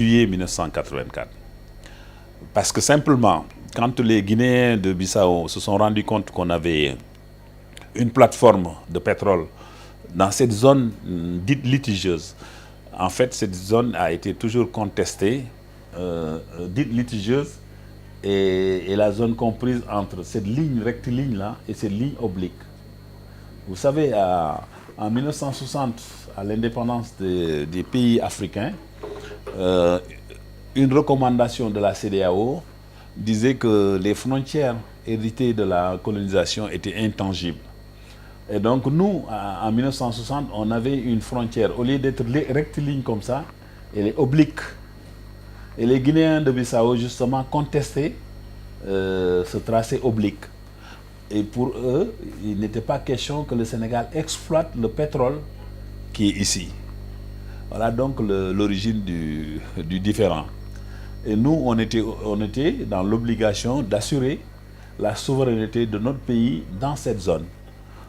juillet 1984. Parce que simplement, quand les Guinéens de Bissau se sont rendus compte qu'on avait une plateforme de pétrole dans cette zone dite litigieuse, en fait, cette zone a été toujours contestée, dite litigieuse, et la zone comprise entre cette ligne rectiligne-là et cette ligne oblique. Vous savez, en 1960, à l'indépendance des pays africains, une recommandation de la CEDEAO disait que les frontières héritées de la colonisation étaient intangibles. Et donc nous, en 1960, on avait une frontière, au lieu d'être rectiligne comme ça, elle est oblique. Et les Guinéens de Bissau, justement, contestaient ce tracé oblique. Et pour eux, il n'était pas question que le Sénégal exploite le pétrole qui est ici. Voilà donc l'origine du différend. Et nous, on était dans l'obligation d'assurer la souveraineté de notre pays dans cette zone.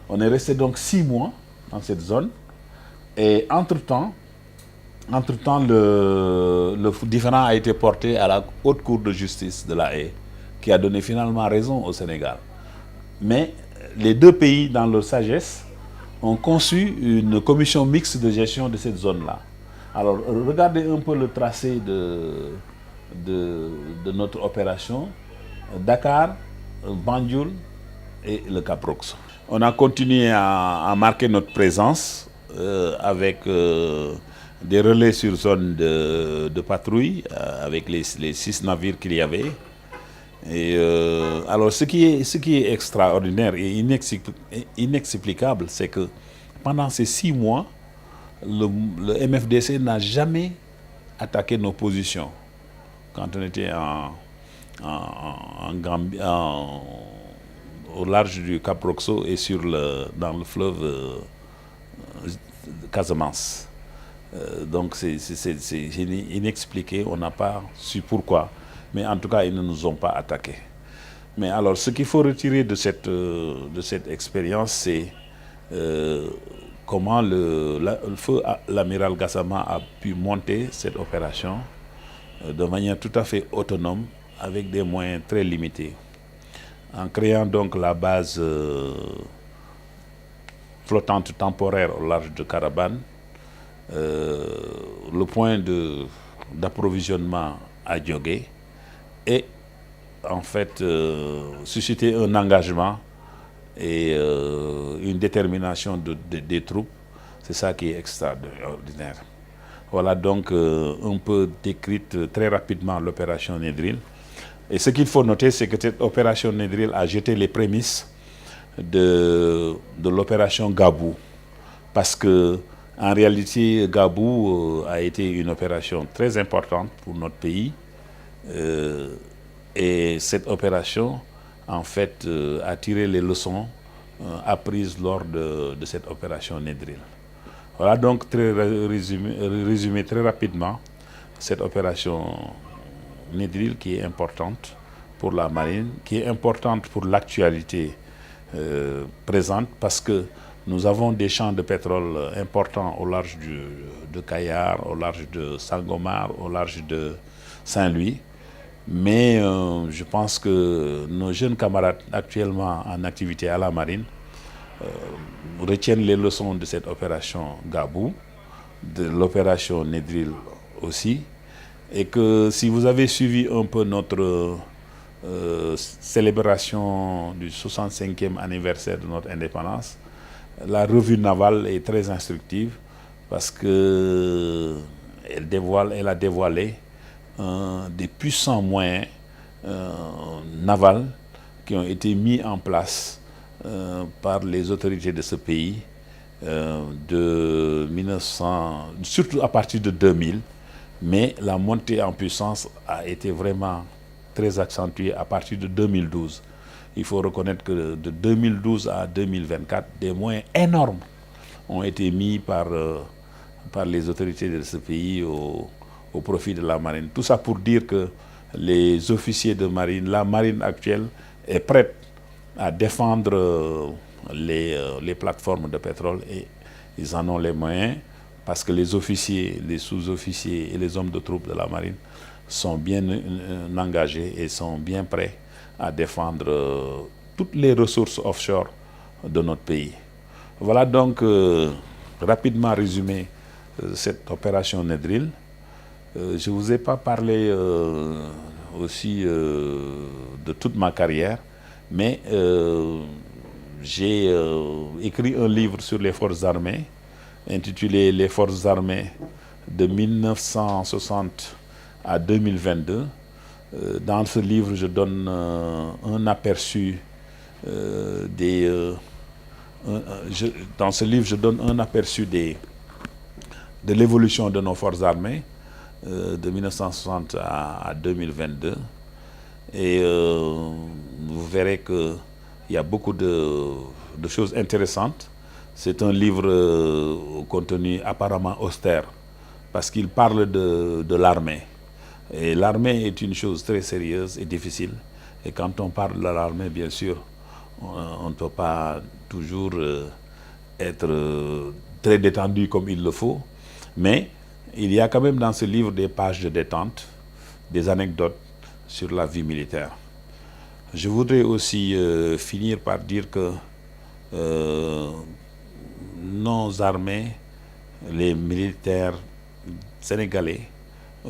On est resté donc 6 mois dans cette zone. Et entre-temps, le différend a été porté à la Haute Cour de justice de La Haye, qui a donné finalement raison au Sénégal. Mais les deux pays, dans leur sagesse, ont conçu une commission mixte de gestion de cette zone-là. Alors, regardez un peu le tracé de notre opération. Dakar, Banjul et le Cap-Roxo. On a continué à marquer notre présence avec des relais sur zone de patrouille, avec les 6 navires qu'il y avait. Et alors, ce qui est extraordinaire et inexplicable, c'est que pendant ces 6 mois, le MFDC n'a jamais attaqué nos positions. Quand on était au large du Cap-Roxo et dans le fleuve Casamance. Donc c'est inexpliqué, on n'a pas su pourquoi. Mais en tout cas, ils ne nous ont pas attaqués. Mais alors, ce qu'il faut retirer de cette expérience, c'est comment le feu l'amiral Gassama a pu monter cette opération de manière tout à fait autonome, avec des moyens très limités. En créant donc la base flottante temporaire au large de Carabane, le point d'approvisionnement à Diogué, et en fait susciter un engagement et une détermination des troupes. C'est ça qui est extraordinaire. Voilà donc un peu décrite très rapidement l'opération Nedril. Et ce qu'il faut noter, c'est que cette opération Nedril a jeté les prémices de l'opération Gabou. Parce que en réalité, Gabou a été une opération très importante pour notre pays. Et cette opération, en fait, a tiré les leçons apprises lors de cette opération Nedril. Voilà donc résumé très rapidement cette opération Nedril qui est importante pour la marine, qui est importante pour l'actualité présente, parce que nous avons des champs de pétrole importants au large de Kayar, au large de Sangomar, au large de Saint-Louis. Mais je pense que nos jeunes camarades actuellement en activité à la marine retiennent les leçons de cette opération Gabou, de l'opération Nedril aussi, et que si vous avez suivi un peu notre célébration du 65e anniversaire de notre indépendance, la revue navale est très instructive parce que elle a dévoilé des puissants moyens navals qui ont été mis en place par les autorités de ce pays de 1900, surtout à partir de 2000, mais la montée en puissance a été vraiment très accentuée à partir de 2012. Il faut reconnaître que de 2012 à 2024, des moyens énormes ont été mis par les autorités de ce pays au profit de la marine. Tout ça pour dire que les officiers de marine, la marine actuelle est prête à défendre les plateformes de pétrole, et ils en ont les moyens parce que les officiers, les sous-officiers et les hommes de troupes de la marine sont bien engagés et sont bien prêts à défendre toutes les ressources offshore de notre pays. Voilà donc rapidement résumé cette opération Nedril. Je ne vous ai pas parlé aussi de toute ma carrière, mais j'ai écrit un livre sur les forces armées intitulé Les forces armées de 1960 à 2022. Dans ce livre, je donne un aperçu dans ce livre, je donne un aperçu de l'évolution de nos forces armées de 1960 à 2022. Et vous verrez qu'il y a beaucoup de choses intéressantes. C'est un livre au contenu apparemment austère, parce qu'il parle de l'armée. Et l'armée est une chose très sérieuse et difficile. Et quand on parle de l'armée, bien sûr, on ne peut pas toujours être très détendu comme il le faut. Mais il y a quand même dans ce livre des pages de détente, des anecdotes sur la vie militaire. Je voudrais aussi finir par dire que nos armées, les militaires sénégalais,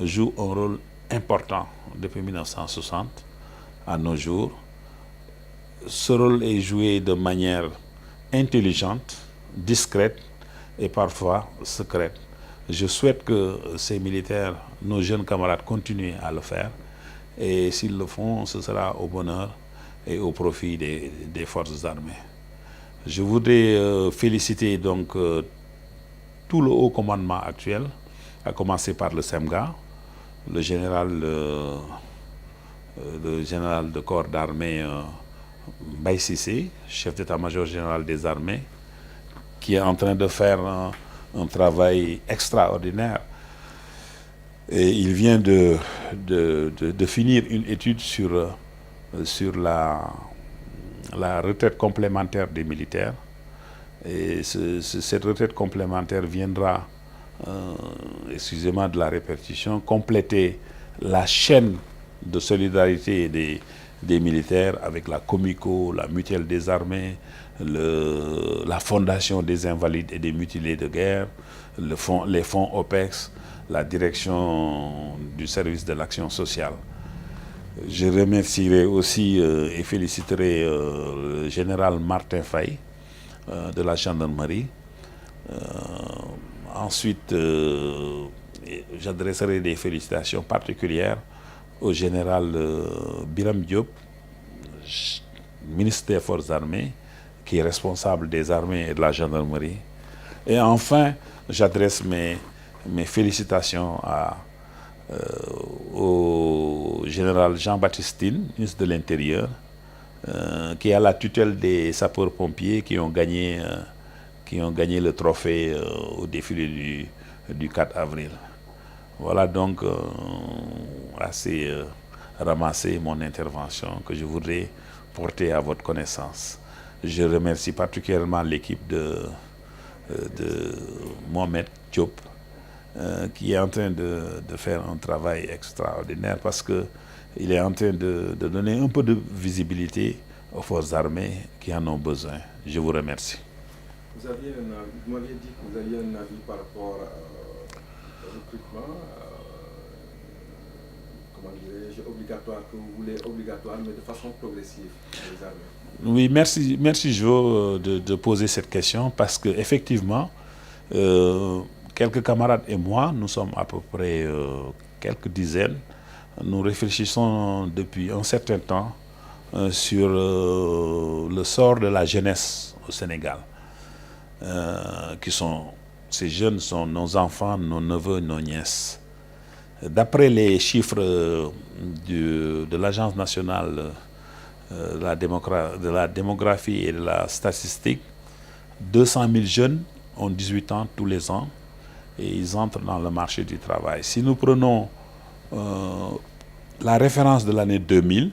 jouent un rôle important depuis 1960 à nos jours. Ce rôle est joué de manière intelligente, discrète et parfois secrète. Je souhaite que ces militaires, nos jeunes camarades, continuent à le faire. Et s'ils le font, ce sera au bonheur et au profit des forces armées. Je voudrais féliciter donc tout le haut commandement actuel, à commencer par le SEMGA, le général de corps d'armée Mbaye Cissé, chef d'état-major général des armées, qui est en train de faire un travail extraordinaire. Et il vient de finir une étude sur la retraite complémentaire des militaires. Et cette retraite complémentaire viendra, excusez-moi de la répétition, compléter la chaîne de solidarité des militaires avec la Comico, la Mutuelle des armées, la Fondation des invalides et des mutilés de guerre, les fonds OPEX, la direction du service de l'action sociale. Je remercierai aussi et féliciterai le général Martin Faye de la gendarmerie. Ensuite, j'adresserai des félicitations particulières au général Biram Diop, ministre des Forces armées, qui est responsable des armées et de la gendarmerie. Et enfin, j'adresse mes félicitations au général Jean-Baptiste Tine, ministre de l'Intérieur, qui a la tutelle des sapeurs-pompiers qui ont gagné le trophée au défilé du 4 avril. Voilà donc assez ramassé mon intervention que je voudrais porter à votre connaissance. Je remercie particulièrement l'équipe de Mohamed Diop, qui est en train de faire un travail extraordinaire, parce qu'il est en train de donner un peu de visibilité aux forces armées qui en ont besoin. Je vous remercie. Vous m'aviez dit que vous aviez un avis par rapport au recrutement, comment dirais-je, obligatoire, que vous voulez obligatoire, mais de façon progressive dans les armées. Oui, merci Jo de poser cette question, parce qu'effectivement, quelques camarades et moi, nous sommes à peu près quelques dizaines, nous réfléchissons depuis un certain temps sur le sort de la jeunesse au Sénégal. Ces jeunes sont nos enfants, nos neveux, nos nièces. D'après les chiffres de l'Agence nationale de la démographie et de la statistique, 200 000 jeunes ont 18 ans tous les ans et ils entrent dans le marché du travail. Si nous prenons la référence de l'année 2000,